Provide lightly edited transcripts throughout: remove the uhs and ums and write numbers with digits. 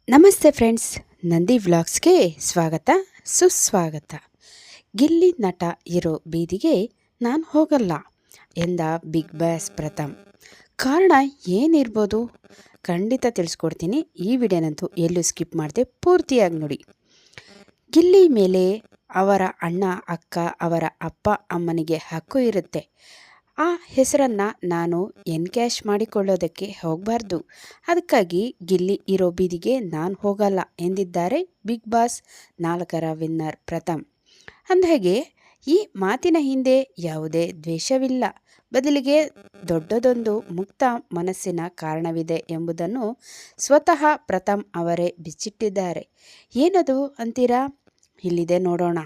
ನಮಸ್ತೆ ಫ್ರೆಂಡ್ಸ್, ನಂದಿ ವ್ಲಾಗ್ಸ್ಗೆ ಸ್ವಾಗತ ಸುಸ್ವಾಗತ. ಗಿಲ್ಲಿ ನಟ ಇರೋ ಬೀದಿಗೆ ನಾನು ಹೋಗಲ್ಲ ಎಂದ ಬಿಗ್ ಬಾಸ್ ಪ್ರಥಮ್. ಕಾರಣ ಏನಿರ್ಬೋದು ಖಂಡಿತ ತಿಳಿಸ್ಕೊಡ್ತೀನಿ. ಈ ವಿಡಿಯೋನಂತೂ ಎಲ್ಲೂ ಸ್ಕಿಪ್ ಮಾಡದೆ ಪೂರ್ತಿಯಾಗಿ ನೋಡಿ. ಗಿಲ್ಲಿ ಮೇಲೆ ಅವರ ಅಣ್ಣ ಅಕ್ಕ ಅವರ ಅಪ್ಪ ಅಮ್ಮನಿಗೆ ಹಕ್ಕು ಇರುತ್ತೆ. ಆ ಹೆಸರನ್ನು ನಾನು ಎನ್ಕ್ಯಾಶ್ ಮಾಡಿಕೊಳ್ಳೋದಕ್ಕೆ ಹೋಗಬಾರ್ದು. ಅದಕ್ಕಾಗಿ ಗಿಲ್ಲಿ ಇರೋ ಬೀದಿಗೆ ನಾನು ಹೋಗಲ್ಲ ಎಂದಿದ್ದಾರೆ ಬಿಗ್ ಬಾಸ್ 4ರ ವಿನ್ನರ್ ಪ್ರಥಮ್. ಅಂದಹಾಗೆ ಈ ಮಾತಿನ ಹಿಂದೆ ಯಾವುದೇ ದ್ವೇಷವಿಲ್ಲ, ಬದಲಿಗೆ ದೊಡ್ಡದೊಂದು ಮುಕ್ತ ಮನಸ್ಸಿನ ಕಾರಣವಿದೆ ಎಂಬುದನ್ನು ಸ್ವತಃ ಪ್ರಥಮ್ ಅವರೇ ಬಿಚ್ಚಿಟ್ಟಿದ್ದಾರೆ. ಏನದು ಅಂತೀರಾ? ಇಲ್ಲಿದೆ ನೋಡೋಣ.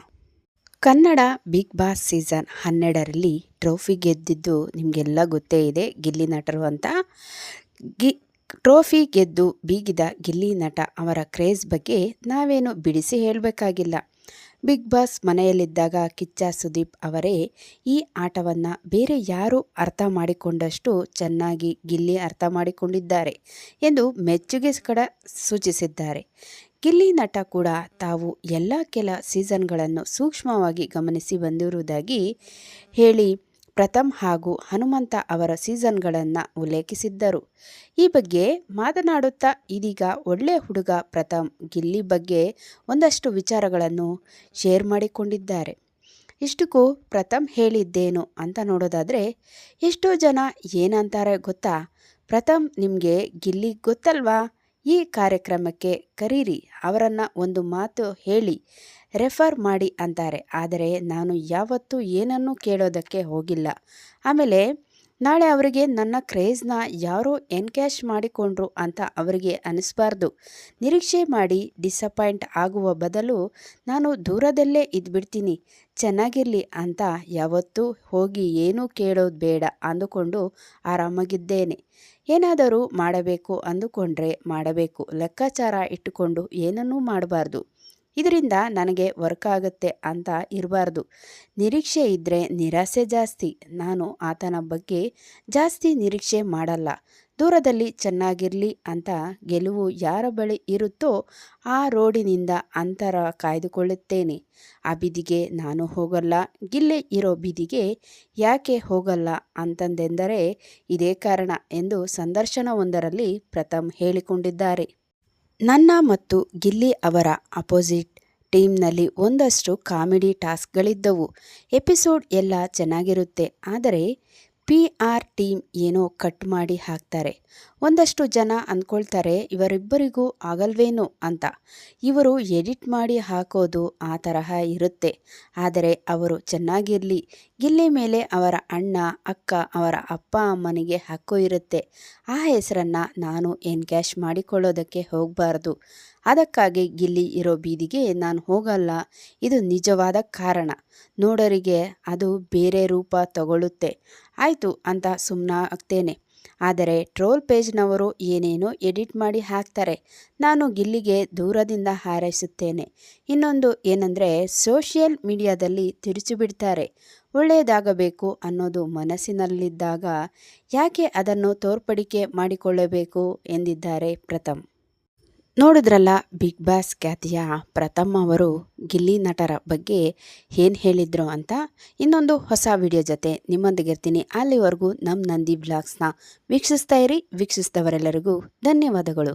ಕನ್ನಡ ಬಿಗ್ ಬಾಸ್ ಸೀಸನ್ 12ರಲ್ಲಿ ಟ್ರೋಫಿ ಗೆದ್ದಿದ್ದು ನಿಮಗೆಲ್ಲ ಗೊತ್ತೇ ಇದೆ, ಗಿಲ್ಲಿ ನಟರು ಅಂತ. ಟ್ರೋಫಿ ಗೆದ್ದು ಬೀಗಿದ ಗಿಲ್ಲಿ ನಟ ಅವರ ಕ್ರೇಜ್ ಬಗ್ಗೆ ನಾವೇನು ಬಿಡಿಸಿ ಹೇಳಬೇಕಾಗಿಲ್ಲ. ಬಿಗ್ ಬಾಸ್ ಮನೆಯಲ್ಲಿದ್ದಾಗ ಕಿಚ್ಚ ಸುದೀಪ್ ಅವರೇ ಈ ಆಟವನ್ನು ಬೇರೆ ಯಾರೂ ಅರ್ಥ ಮಾಡಿಕೊಂಡಷ್ಟು ಚೆನ್ನಾಗಿ ಗಿಲ್ಲಿ ಅರ್ಥ ಮಾಡಿಕೊಂಡಿದ್ದಾರೆ ಎಂದು ಮೆಚ್ಚುಗೆ ಸೂಚಿಸಿದ್ದಾರೆ. ಗಿಲ್ಲಿ ನಟ ಕೂಡ ತಾವು ಎಲ್ಲ ಕೆಲ ಸೀಸನ್ಗಳನ್ನು ಸೂಕ್ಷ್ಮವಾಗಿ ಗಮನಿಸಿ ಬಂದಿರುವುದಾಗಿ ಹೇಳಿ ಪ್ರಥಮ್ ಹಾಗೂ ಹನುಮಂತ ಅವರ ಸೀಸನ್ಗಳನ್ನು ಉಲ್ಲೇಖಿಸಿದ್ದರು. ಈ ಬಗ್ಗೆ ಮಾತನಾಡುತ್ತಾ ಇದೀಗ ಒಳ್ಳೆ ಹುಡುಗ ಪ್ರಥಮ್ ಗಿಲ್ಲಿ ಬಗ್ಗೆ ಒಂದಷ್ಟು ವಿಚಾರಗಳನ್ನು ಶೇರ್ ಮಾಡಿಕೊಂಡಿದ್ದಾರೆ. ಇಷ್ಟಕ್ಕೂ ಪ್ರಥಮ್ ಹೇಳಿದ್ದೇನು ಅಂತ ನೋಡೋದಾದರೆ, ಎಷ್ಟೋ ಜನ ಏನಂತಾರೆ ಗೊತ್ತಾ, ಪ್ರಥಮ್ ನಿಮಗೆ ಗಿಲ್ಲಿ ಗೊತ್ತಲ್ವಾ, ಈ ಕಾರ್ಯಕ್ರಮಕ್ಕೆ ಕರೀರಿ, ಅವರನ್ನು ಒಂದು ಮಾತು ಹೇಳಿ ರೆಫರ್ ಮಾಡಿ ಅಂತಾರೆ. ಆದರೆ ನಾನು ಯಾವತ್ತೂ ಏನನ್ನೂ ಕೇಳೋದಕ್ಕೆ ಹೋಗಿಲ್ಲ. ಆಮೇಲೆ ನಾಳೆ ಅವರಿಗೆ ನನ್ನ ಕ್ರೇಜ್ನ ಯಾರೋ ಎನ್ಕ್ಯಾಶ್ ಮಾಡಿಕೊಂಡ್ರು ಅಂತ ಅವರಿಗೆ ಅನಿಸ್ಬಾರ್ದು. ನಿರೀಕ್ಷೆ ಮಾಡಿ ಡಿಸಪಾಯಿಂಟ್ ಆಗುವ ಬದಲು ನಾನು ದೂರದಲ್ಲೇ ಇದ್ಬಿಡ್ತೀನಿ, ಚೆನ್ನಾಗಿರಲಿ ಅಂತ ಯಾವತ್ತೂ ಹೋಗಿ ಏನೂ ಕೇಳೋದು ಬೇಡ ಅಂದುಕೊಂಡು ಆರಾಮಾಗಿದ್ದೇನೆ. ಏನಾದರೂ ಮಾಡಬೇಕು ಅಂದುಕೊಂಡ್ರೆ ಮಾಡಬೇಕು, ಲೆಕ್ಕಾಚಾರ ಇಟ್ಟುಕೊಂಡು ಏನನ್ನೂ ಮಾಡಬಾರ್ದು. ಇದರಿಂದ ನನಗೆ ವರ್ಕ್ ಆಗುತ್ತೆ ಅಂತ ಇರಬಾರ್ದು. ನಿರೀಕ್ಷೆ ಇದ್ದರೆ ನಿರಾಸೆ ಜಾಸ್ತಿ. ನಾನು ಆತನ ಬಗ್ಗೆ ಜಾಸ್ತಿ ನಿರೀಕ್ಷೆ ಮಾಡಲ್ಲ. ದೂರದಲ್ಲಿ ಚೆನ್ನಾಗಿರಲಿ ಅಂತ ಗೆಲುವು ಯಾರ ಬಳಿ ಇರುತ್ತೋ ಆ ರೋಡಿನಿಂದ ಅಂತರ ಕಾಯ್ದುಕೊಳ್ಳುತ್ತೇನೆ. ಆ ಬೀದಿಗೆ ನಾನು ಹೋಗಲ್ಲ. ಗಿಲ್ಲಿ ಇರೋ ಬೀದಿಗೆ ಯಾಕೆ ಹೋಗಲ್ಲ ಅಂತಂದೆಂದರೆ ಇದೇ ಕಾರಣ ಎಂದು ಸಂದರ್ಶನವೊಂದರಲ್ಲಿ ಪ್ರಥಮ್ ಹೇಳಿಕೊಂಡಿದ್ದಾರೆ. ನನ್ನ ಮತ್ತು ಗಿಲ್ಲಿ ಅವರ ಅಪೋಸಿಟ್ ಟೀಮ್ನಲ್ಲಿ ಒಂದಷ್ಟು ಕಾಮಿಡಿ ಟಾಸ್ಕ್ಗಳಿದ್ದವು. ಎಪಿಸೋಡ್ ಎಲ್ಲ ಚೆನ್ನಾಗಿರುತ್ತೆ, ಆದರೆ PR ಟೀಮ್ ಏನೋ ಕಟ್ ಮಾಡಿ ಹಾಕ್ತಾರೆ. ಒಂದಷ್ಟು ಜನ ಅಂದ್ಕೊಳ್ತಾರೆ ಇವರಿಬ್ಬರಿಗೂ ಆಗಲ್ವೇನೋ ಅಂತ. ಇವರು ಎಡಿಟ್ ಮಾಡಿ ಹಾಕೋದು ಆ ತರಹ ಇರುತ್ತೆ. ಆದರೆ ಅವರು ಚೆನ್ನಾಗಿರಲಿ, ಗಿಲ್ಲಿ ಮೇಲೆ ಅವರ ಅಣ್ಣ ಅಕ್ಕ ಅವರ ಅಪ್ಪ ಅಮ್ಮನಿಗೆ ಹಕ್ಕು ಇರುತ್ತೆ. ಆ ಹೆಸರನ್ನು ನಾನು ಎನ್ಕ್ಯಾಶ್ ಮಾಡಿಕೊಳ್ಳೋದಕ್ಕೆ ಹೋಗಬಾರ್ದು. ಅದಕ್ಕಾಗಿ ಗಿಲ್ಲಿ ಇರೋ ಬೀದಿಗೆ ನಾನು ಹೋಗಲ್ಲ. ಇದು ನಿಜವಾದ ಕಾರಣ. ನೋಡೋರಿಗೆ ಅದು ಬೇರೆ ರೂಪ ತಗೊಳ್ಳುತ್ತೆ, ಆಯಿತು ಅಂತ ಸುಮ್ಮನಾಗ್ತೇನೆ. ಆದರೆ ಟ್ರೋಲ್ ಪೇಜ್ನವರು ಏನೇನೋ ಎಡಿಟ್ ಮಾಡಿ ಹಾಕ್ತಾರೆ. ನಾನು ಗಿಲ್ಲಿಗೆ ದೂರದಿಂದ ಹಾರೈಸುತ್ತೇನೆ. ಇನ್ನೊಂದು ಏನಂದರೆ, ಸೋಷಿಯಲ್ ಮೀಡಿಯಾದಲ್ಲಿ ತಿರುಚಿಬಿಡ್ತಾರೆ. ಒಳ್ಳೆಯದಾಗಬೇಕು ಅನ್ನೋದು ಮನಸ್ಸಿನಲ್ಲಿದ್ದಾಗ ಯಾಕೆ ಅದನ್ನು ತೋರ್ಪಡಿಕೆ ಮಾಡಿಕೊಳ್ಳಬೇಕು ಎಂದಿದ್ದಾರೆ ಪ್ರಥಮ್. ನೋಡಿದ್ರಲ್ಲ ಬಿಗ್ ಬಾಸ್ ಖ್ಯಾತಿಯ ಪ್ರಥಮ್ ಅವರು ಗಿಲ್ಲಿ ನಟರ ಬಗ್ಗೆ ಏನು ಹೇಳಿದ್ರು ಅಂತ. ಇನ್ನೊಂದು ಹೊಸ ವಿಡಿಯೋ ಜೊತೆ ನಿಮ್ಮೊಂದಿಗಿರ್ತೀನಿ. ಅಲ್ಲಿವರೆಗೂ ನಮ್ಮ ನಂದಿ ವ್ಲಾಗ್ಸ್ನ ವೀಕ್ಷಿಸ್ತಾ ಇರಿ. ವೀಕ್ಷಿಸಿದವರೆಲ್ಲರಿಗೂ ಧನ್ಯವಾದಗಳು.